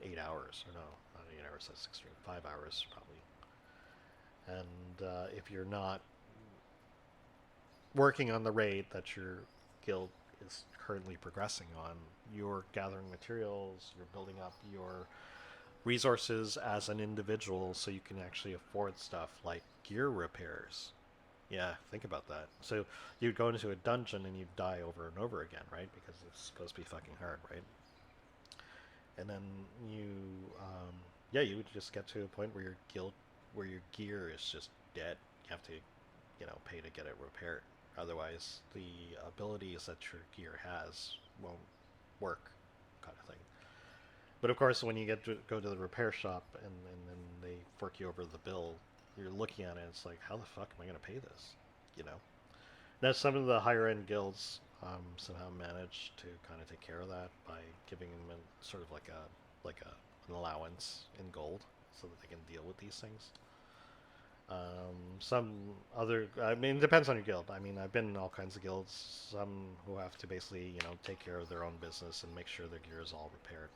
8 hours, or no, not 8 hours. That's extreme. 5 hours probably. And if you're not working on the raid that your guild is currently progressing on, you're gathering materials, you're building up your resources as an individual so you can actually afford stuff like gear repairs. Yeah, think about that. So you'd go into a dungeon and you'd die over and over again, right? Because it's supposed to be fucking hard, right? And then you, yeah, you would just get to a point where your gear is just dead. You have to, pay to get it repaired. Otherwise, the abilities that your gear has won't work, kind of thing. But of course, when you go to the repair shop and then they fork you over the bill, you're looking at it and it's like, how the fuck am I going to pay this? You know? Now, some of the higher end guilds somehow manage to kind of take care of that by giving them sort of like an allowance in gold so that they can deal with these things. Some other, I mean, it depends on your guild. I mean, I've been in all kinds of guilds. Some who have to basically, take care of their own business and make sure their gear is all repaired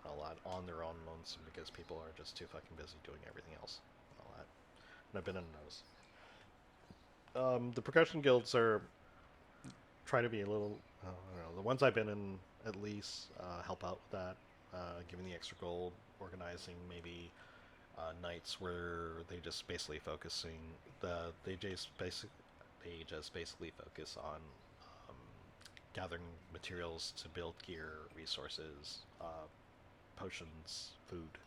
and all that on their own lonesome because people are just too fucking busy doing everything else and all that. And I've been in those. The progression guilds are try to be a little, I don't know, the ones I've been in at least help out with that, giving the extra gold, organizing maybe nights where they just basically focus on um, gathering materials to build gear, resources, potions, food,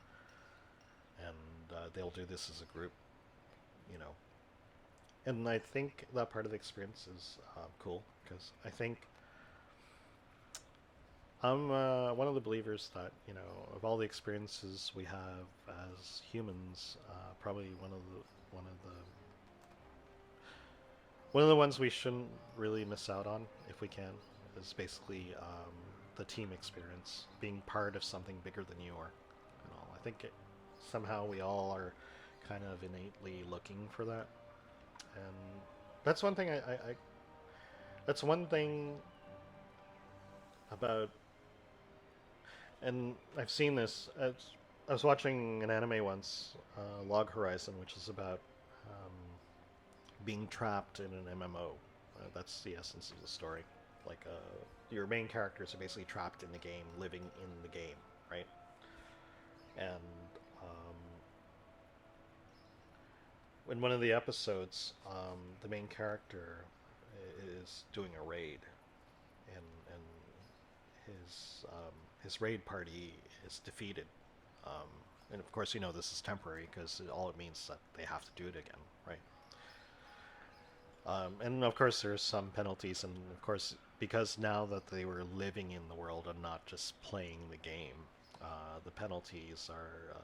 and they'll do this as a group, you know. And I think that part of the experience is cool because I think I'm one of the believers that of all the experiences we have as humans, probably one of the ones we shouldn't really miss out on if we can is basically the team experience, being part of something bigger than you are. I think somehow we all are kind of innately looking for that, and that's one thing that's one thing about, and I've seen this. I was watching an anime once, Log Horizon, which is about um, being trapped in an MMO. That's the essence of the story. Like your main characters are basically trapped in the game, living in the game, right? And in one of the episodes, the main character is doing a raid, and his raid party is defeated. Um, and of course, this is temporary because all it means is that they have to do it again, right? And of course, there's some penalties, and of course, because now that they were living in the world and not just playing the game, the penalties are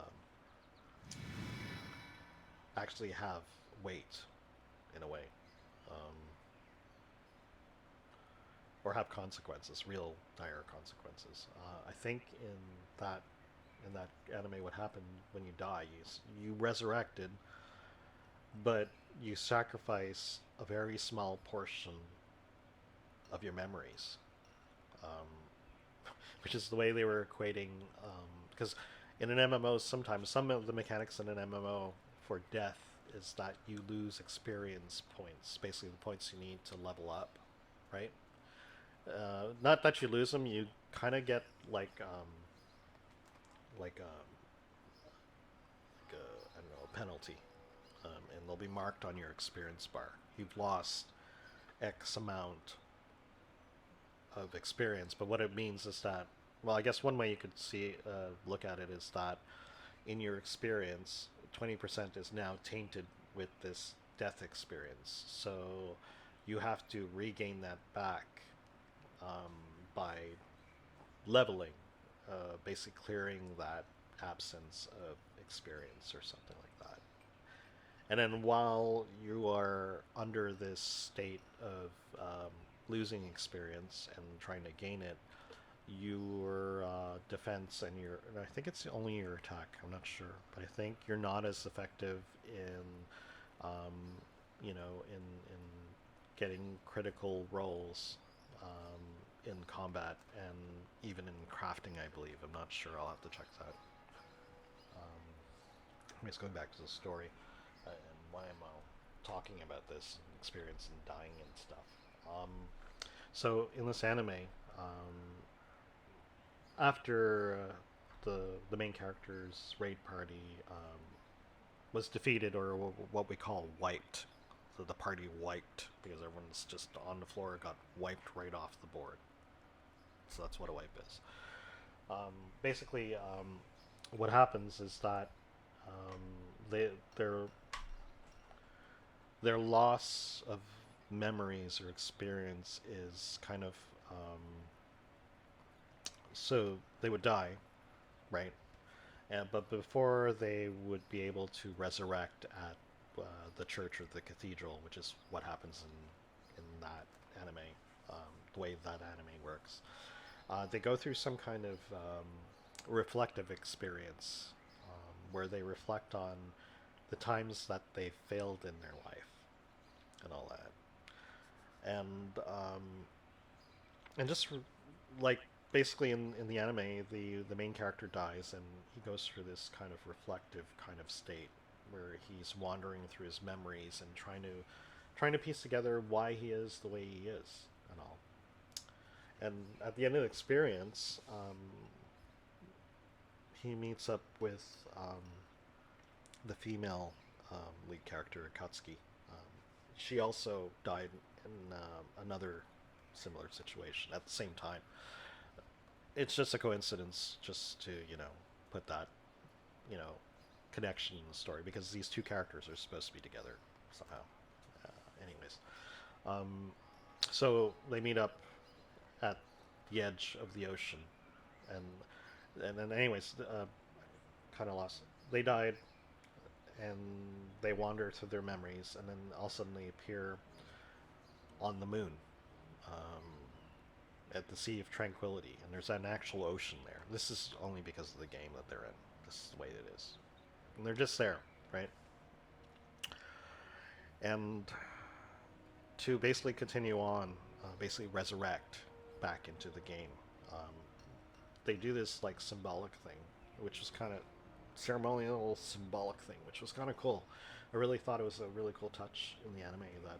actually have weight in a way, um, or have consequences, real dire consequences. I think in that anime, what happened when you die, you resurrected, but you sacrifice a very small portion of your memories, um, which is the way they were equating. Because in an MMO, sometimes some of the mechanics in an MMO for death is that you lose experience points, basically the points you need to level up, right? Not that you lose them, you kind of get like I don't know, a penalty, and they'll be marked on your experience bar. You've lost X amount of experience, but what it means is that, well, I guess one way you could look at it is that in your experience, 20% is now tainted with this death experience. So you have to regain that back um, by leveling, basically clearing that absence of experience or something like that. And then while you are under this state of losing experience and trying to gain it, your defense and I think it's only your attack, I'm not sure, but I think you're not as effective in, in getting critical rolls in combat and even in crafting, I believe. I'm not sure. I'll have to check that. Anyways, going back to the story and why I'm talking about this experience and dying and stuff. So in this anime, after the main character's raid party was defeated, or what we call wiped, so the party wiped because everyone's just on the floor, got wiped right off the board. So that's what a wipe is. Basically, what happens is that their loss of memories or experience is kind of so they would die, right? But before they would be able to resurrect at the church or the cathedral, which is what happens in that anime, the way that anime works, they go through some kind of reflective experience where they reflect on the times that they failed in their life and all that, and just like basically in the anime, the main character dies and he goes through this kind of reflective kind of state where he's wandering through his memories and trying to piece together why he is the way he is and all. And at the end of the experience, he meets up with the female lead character, Akatsuki. She also died in another similar situation at the same time. It's just a coincidence, just to put that connection in the story, because these two characters are supposed to be together somehow. Anyways, so they meet up at the edge of the ocean, and then anyways, kind of lost. They died, and they wander through their memories, and then all of a sudden they appear on the moon, at the Sea of Tranquility, and there's an actual ocean there. This is only because of the game that they're in. This is the way it is, and they're just there, right? And to basically continue on, basically resurrect back into the game, they do this like symbolic thing, which was kind of ceremonial symbolic thing, which was kind of cool. I really thought it was a really cool touch in the anime that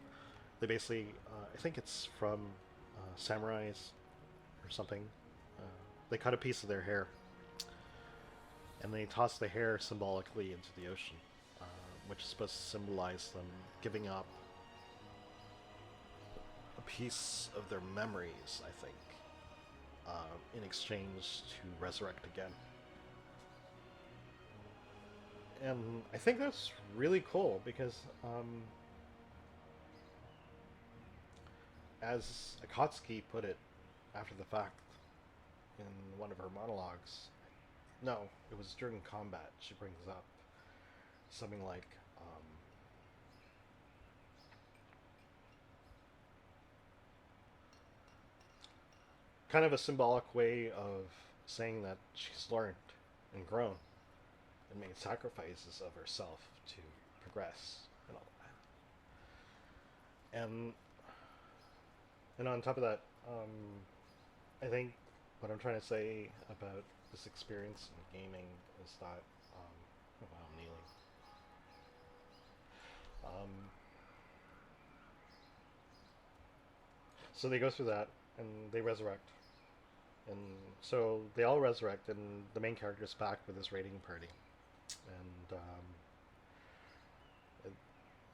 they basically, I think it's from samurais or something. They cut a piece of their hair and they toss the hair symbolically into the ocean, which is supposed to symbolize them giving up a piece of their memories, I think. in exchange to resurrect again. And I think that's really cool because, as Akatsuki put it after the fact in one of her monologues, no, it was during combat, she brings up something like, kind of a symbolic way of saying that she's learned and grown and made sacrifices of herself to progress and all that. And on top of that, I think what I'm trying to say about this experience in gaming is that, oh wow, I'm kneeling. So they go through that and they resurrect. And so they all resurrect, and the main character's back with his raiding party. And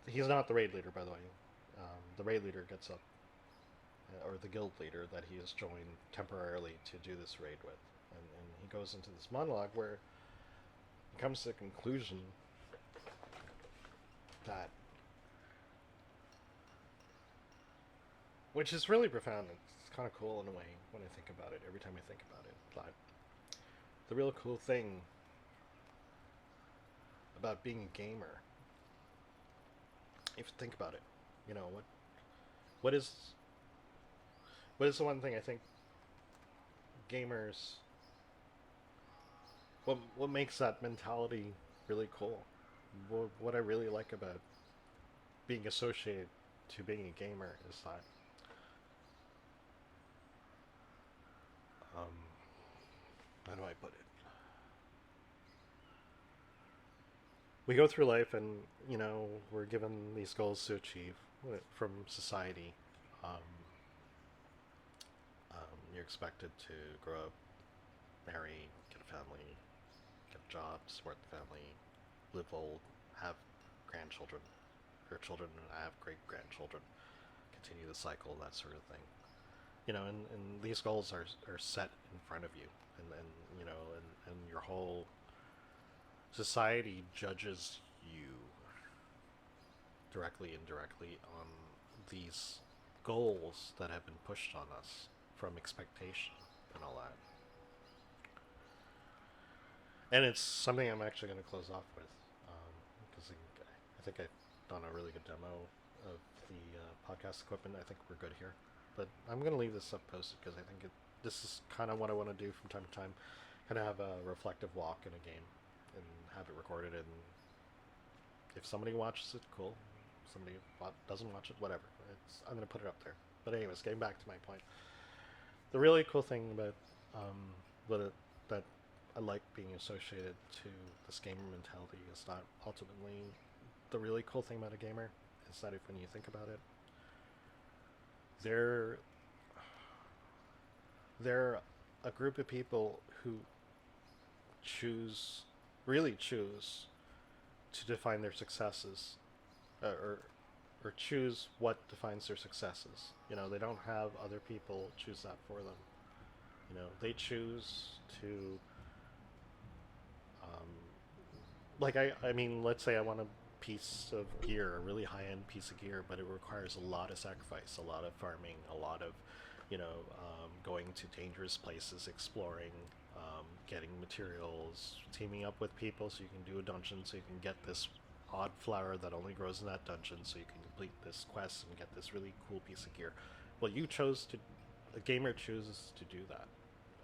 he's not the raid leader, by the way. The raid leader gets up, or the guild leader that he has joined temporarily to do this raid with. And he goes into this monologue where he comes to the conclusion that, which is really profound. It's kind of cool in a way when I think about it, every time I think about it. But the real cool thing about being a gamer, if you think about it, you know, what is the one thing I think gamers, what makes that mentality really cool? What I really like about being associated to being a gamer is that, how do I put it? We go through life and, you know, we're given these goals to achieve from society. Um, you're expected to grow up, marry, get a family, get a job, support the family, live old, have grandchildren, or children, have great grandchildren, continue the cycle, that sort of thing. You know, and these goals are set in front of you, and you know, and your whole society judges you directly, indirectly on these goals that have been pushed on us from expectation and all that. And it's something I'm actually going to close off with, because I think I've done a really good demo of the podcast equipment. I think we're good here. But I'm going to leave this up posted because I think this is kind of what I want to do from time to time. Kind of have a reflective walk in a game and have it recorded. And if somebody watches it, cool. If somebody doesn't watch it, whatever. I'm going to put it up there. But anyways, getting back to my point. The really cool thing about that I like being associated to this gamer mentality is that ultimately the really cool thing about a gamer is that if when you think about it, they're a group of people who really choose to define their successes, or choose what defines their successes. You know, they don't have other people choose that for them. You know, they choose to, like I mean, let's say I want a piece of gear, a really high-end piece of gear, but it requires a lot of sacrifice, a lot of farming, a lot of, you know, going to dangerous places, exploring, getting materials, teaming up with people so you can do a dungeon, so you can get this odd flower that only grows in that dungeon, so you can complete this quest and get this really cool piece of gear. Well, a gamer chooses to do that.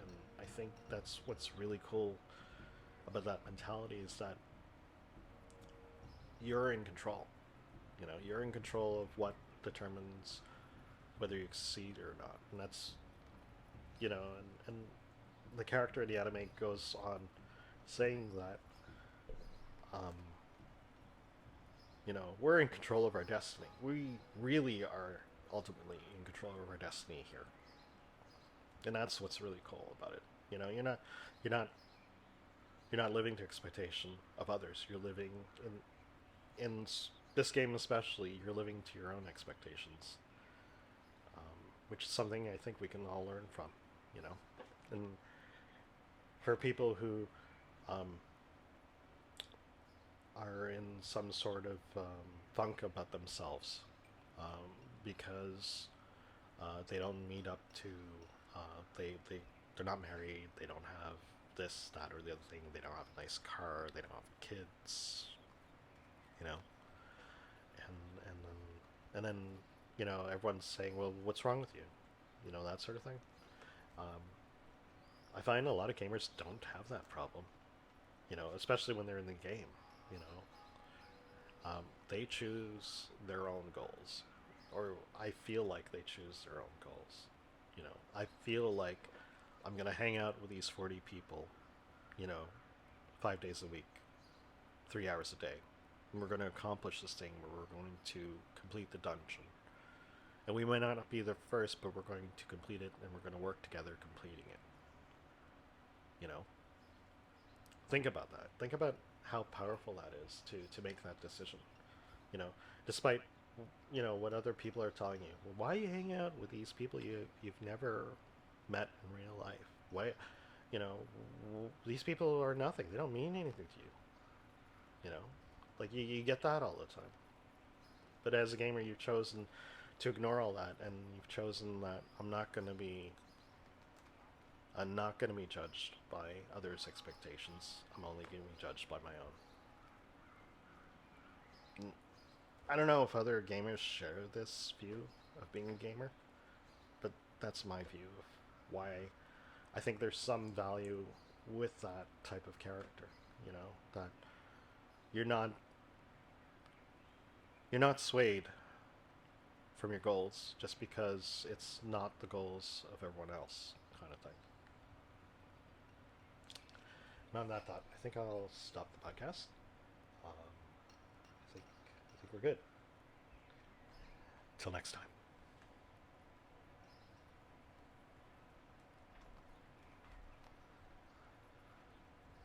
And I think that's what's really cool about that mentality, is that you're in control. You know, you're in control of what determines whether you succeed or not. And that's, you know, and the character in the anime goes on saying that, you know, we're in control of our destiny. We really are ultimately in control of our destiny here. And that's what's really cool about it. You know, you're not living to expectation of others. You're living in this game especially, you're living to your own expectations, which is something I think we can all learn from, you know. And for people who um, are in some sort of funk about themselves because they don't meet up to they're not married, they don't have this, that, or the other thing, they don't have a nice car, they don't have kids, you know, and then everyone's saying, well, what's wrong with you, that sort of thing. Um, I find a lot of gamers don't have that problem, especially when they're in the game, you know. They choose their own goals, or I feel like they choose their own goals. I feel like I'm gonna hang out with these 40 people, you know, 5 days a week, 3 hours a day, and we're gonna accomplish this thing where we're going to complete the dungeon. And we might not be the first, but we're going to complete it, and we're going to work together completing it. You know? Think about that. Think about how powerful that is to make that decision. Despite, what other people are telling you. Well, why are you hanging out with these people you've never met in real life? Why, you know, these people are nothing. They don't mean anything to you. Like you get that all the time. But as a gamer, you've chosen to ignore all that, and you've chosen that I'm not going to be judged by others' expectations. I'm only going to be judged by my own. I don't know if other gamers share this view of being a gamer, but that's my view of why I think there's some value with that type of character. That you're not swayed from your goals just because it's not the goals of everyone else, kind of thing. And on that thought, I think I'll stop the podcast. I think we're good. Till next time.